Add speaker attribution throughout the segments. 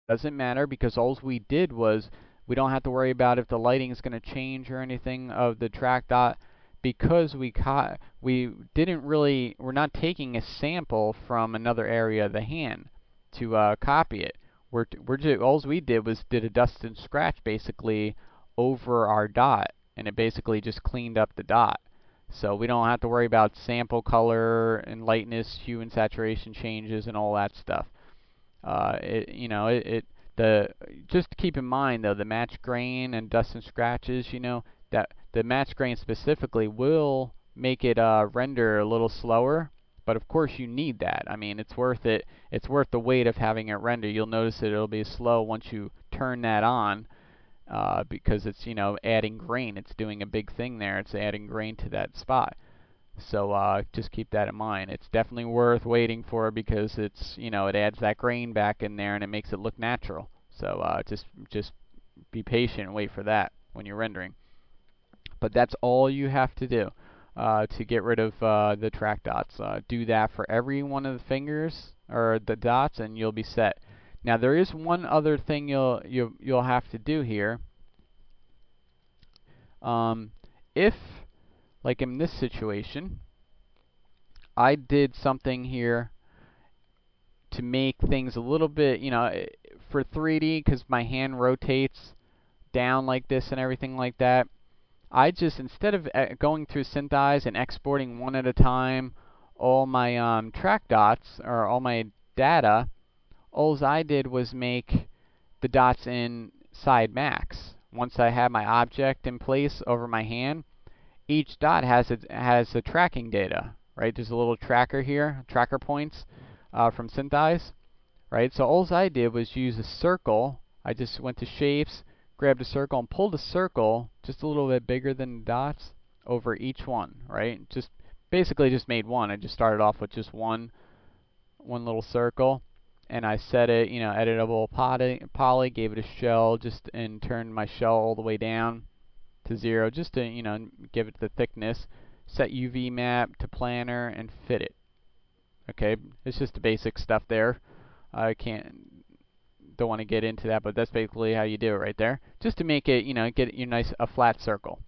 Speaker 1: Doesn't matter because all we did was we don't have to worry about if the lighting is going to change or anything of the track dot because we didn't really, we're not taking a sample from another area of the hand to copy it. All we did was did a dust and scratch basically over our dot, and it basically just cleaned up the dot. So we don't have to worry about sample color and lightness, hue and saturation changes and all that stuff. You know, the just keep in mind though, the match grain and dust and scratches, you know, that the match grain specifically will make it render a little slower, but of course you need that. I mean, it's worth it. It's worth the wait of having it render. You'll notice that it'll be slow once you turn that on, because it's, you know, adding grain. It's doing a big thing there. It's adding grain to that spot. So just keep that in mind. It's definitely worth waiting for because it's, you know, it adds that grain back in there and it makes it look natural. So just be patient and wait for that when you're rendering. But that's all you have to do to get rid of the track dots. Do that for every one of the fingers or the dots, and you'll be set. Now there is one other thing you'll have to do here. If, like in this situation, I did something here to make things a little bit, you know, for 3D, because my hand rotates down like this and everything like that, I just, instead of going through stabalize and exporting one at a time all my track dots or all my data, all I did was make the dots in side max. Once I had my object in place over my hand, each dot has the tracking data, right? There's a little tracker here, tracker points from stabalize, right? So all I did was use a circle. I just went to shapes, grabbed a circle, and pulled a circle just a little bit bigger than the dots over each one, right? Just basically just made one. I just started off with just one little circle, and I set it, you know, editable poly, gave it a shell, just and turned my shell all the way down to 0, just to, you know, give it the thickness. Set UV map to planner and fit it. Okay, it's just the basic stuff there. I don't want to get into that, but that's basically how you do it right there. Just to make it, you know, get your a flat circle.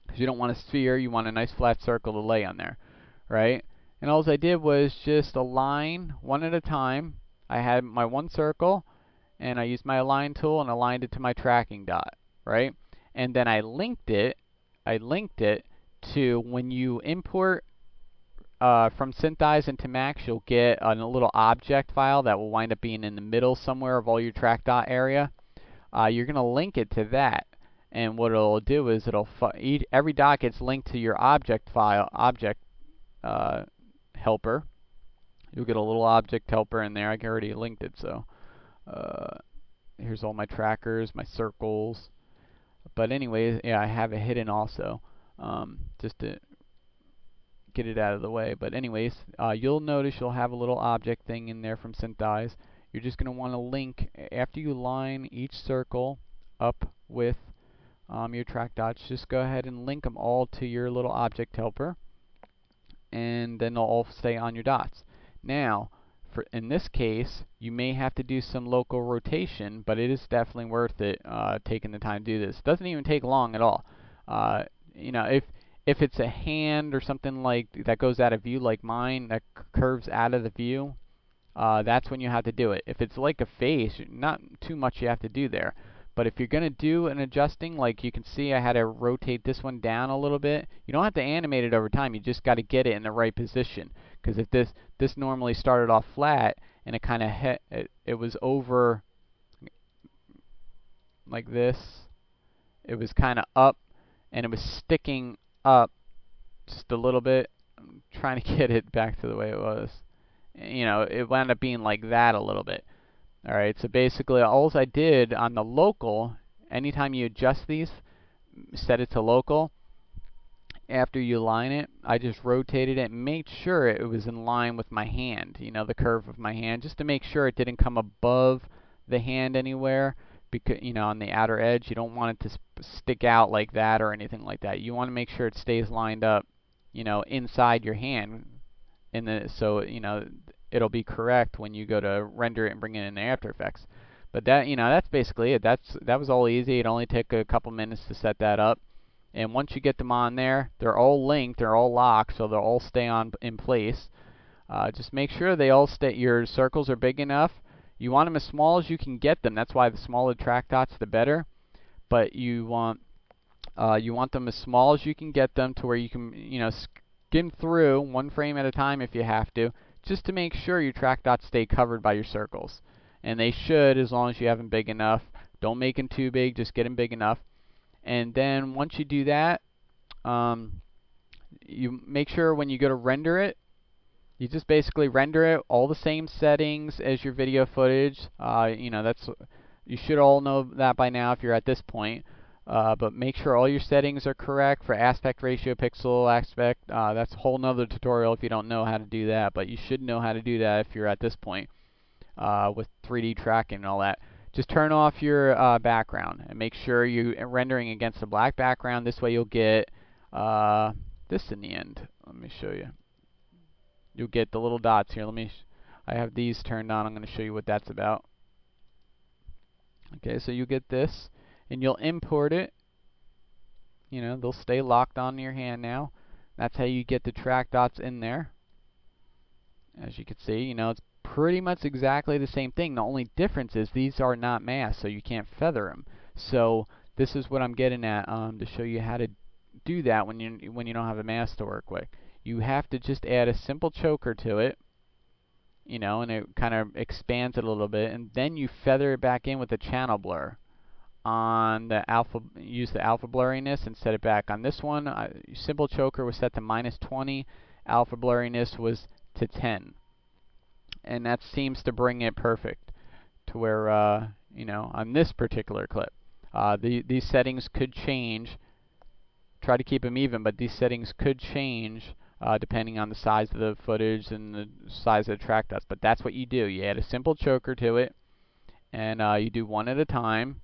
Speaker 1: Because you don't want a sphere, you want a nice flat circle to lay on there, right? And all I did was just align one at a time. I had my one circle, and I used my align tool and aligned it to my tracking dot, right? And then I linked it to, when you import from stabalize into Max, you'll get a little object file that will wind up being in the middle somewhere of all your track dot area. You're going to link it to that, and what it'll do is every dot gets linked to your object file, helper. You'll get a little object helper in there. I already linked it, so here's all my trackers, my circles. But anyways, yeah, I have it hidden also, just to get it out of the way. But anyways, you'll notice you'll have a little object thing in there from stabalize. You're just going to want to link, after you line each circle up with your track dots, just go ahead and link them all to your little object helper, and then they'll all stay on your dots. Now, in this case, you may have to do some local rotation, but it is definitely worth it taking the time to do this. It doesn't even take long at all. You know, if it's a hand or something like that goes out of view, like mine, that curves out of the view, that's when you have to do it. If it's like a face, not too much you have to do there. But if you're going to do an adjusting, like you can see I had to rotate this one down a little bit. You don't have to animate it over time. You just got to get it in the right position. Because if this normally started off flat and it kind of it was over like this, it was kind of up and it was sticking up just a little bit. I'm trying to get it back to the way it was. You know, it wound up being like that a little bit. Alright, so basically all I did on the local, anytime you adjust these, set it to local, after you line it, I just rotated it and made sure it was in line with my hand, you know, the curve of my hand, just to make sure it didn't come above the hand anywhere, because, you know, on the outer edge. You don't want it to stick out like that or anything like that. You want to make sure it stays lined up, you know, inside your hand, so, you know, it'll be correct when you go to render it and bring it into After Effects. But that, that's basically it. That was all easy. It only took a couple minutes to set that up. And once you get them on there, they're all linked, they're all locked, so they'll all stay on in place. Just make sure they all stay. Your circles are big enough. You want them as small as you can get them. That's why the smaller track dots, the better. But you want them as small as you can get them to where you can, skim through one frame at a time if you have to, just to make sure your track dots stay covered by your circles. And they should, as long as you have them big enough. Don't make them too big, just get them big enough. And then once you do that, you make sure when you go to render it, you just basically render it all the same settings as your video footage. You should all know that by now if you're at this point. But make sure all your settings are correct for aspect ratio, pixel aspect. That's a whole nother tutorial if you don't know how to do that, but you should know how to do that if you're at this point with 3D tracking and all that. Just turn off your background and make sure you're rendering against a black background. This way you'll get this in the end. Let me show you. You'll get the little dots here. I have these turned on. I'm going to show you what that's about. Okay, so you get this, and you'll import it. They'll stay locked on your hand now. That's how you get the track dots in there. As you can see, it's pretty much exactly the same thing. The only difference is these are not masked, so you can't feather them. So this is what I'm getting at to show you how to do that when you don't have a mask to work with. You have to just add a simple choker to it, and it kind of expands it a little bit, and then you feather it back in with a channel blur. On the alpha, use the alpha blurriness and set it back. On this one, simple choker was set to -20, alpha blurriness was to 10, and that seems to bring it perfect to where on this particular clip. These settings could change. Try to keep them even, but these settings could change depending on the size of the footage and the size of the track dots. But that's what you do. You add a simple choker to it, and you do one at a time.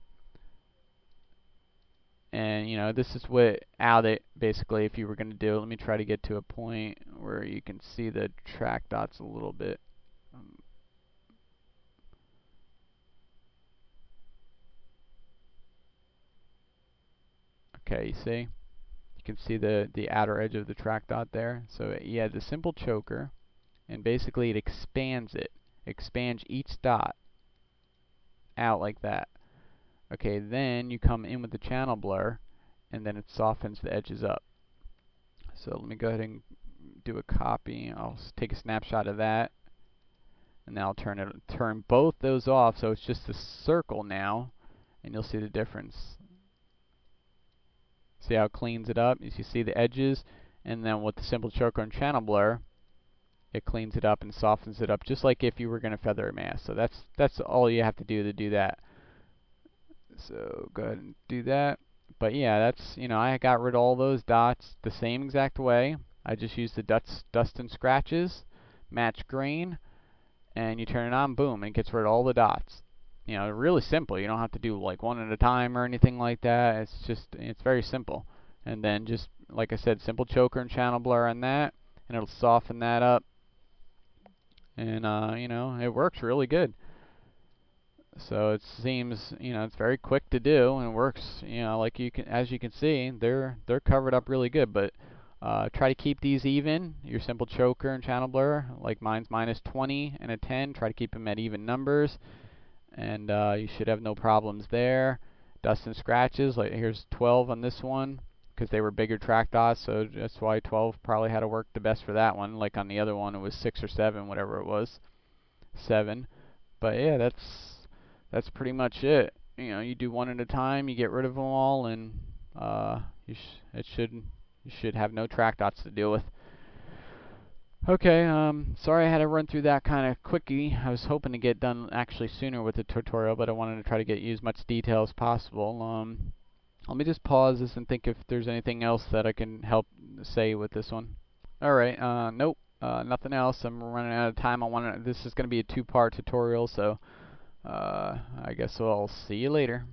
Speaker 1: And this is without it, basically, if you were going to do it. Let me try to get to a point where you can see the track dots a little bit. Okay, you see? You can see the outer edge of the track dot there. So you add the simple choker, and basically it expands it. Expands each dot out like that. Okay, then you come in with the channel blur, and then it softens the edges up. So let me go ahead and do a copy. I'll take a snapshot of that, and now I'll turn both those off, so it's just a circle now, and you'll see the difference. See how it cleans it up? You see the edges, and then with the simple choker and channel blur, it cleans it up and softens it up, just like if you were going to feather a mask. So that's all you have to do that. So go ahead and do that. But yeah, that's, I got rid of all those dots the same exact way. I just used the dust and scratches, match green, and you turn it on, boom, and it gets rid of all the dots. Really simple. You don't have to do like one at a time or anything like that. It's very simple. And then just, like I said, simple choker and channel blur on that, and it'll soften that up. And, it works really good. So it seems, it's very quick to do, and it works, like as you can see, they're covered up really good. But try to keep these even. Your simple choker and channel blur, like mine's -20 and a 10. Try to keep them at even numbers, and you should have no problems there. Dust and scratches, like here's 12 on this one, because they were bigger track dots, so that's why 12 probably had to work the best for that one. Like on the other one, it was 6 or 7, whatever it was, 7. But yeah, that's pretty much it. You do one at a time, you get rid of them all, and you should have no track dots to deal with. Okay, sorry I had to run through that kind of quickie. I was hoping to get done actually sooner with the tutorial, but I wanted to try to get you as much detail as possible. Let me just pause this and think if there's anything else that I can help say with this one. Alright, nope, nothing else. I'm running out of time. This is going to be a 2-part tutorial, so I guess I'll see you later.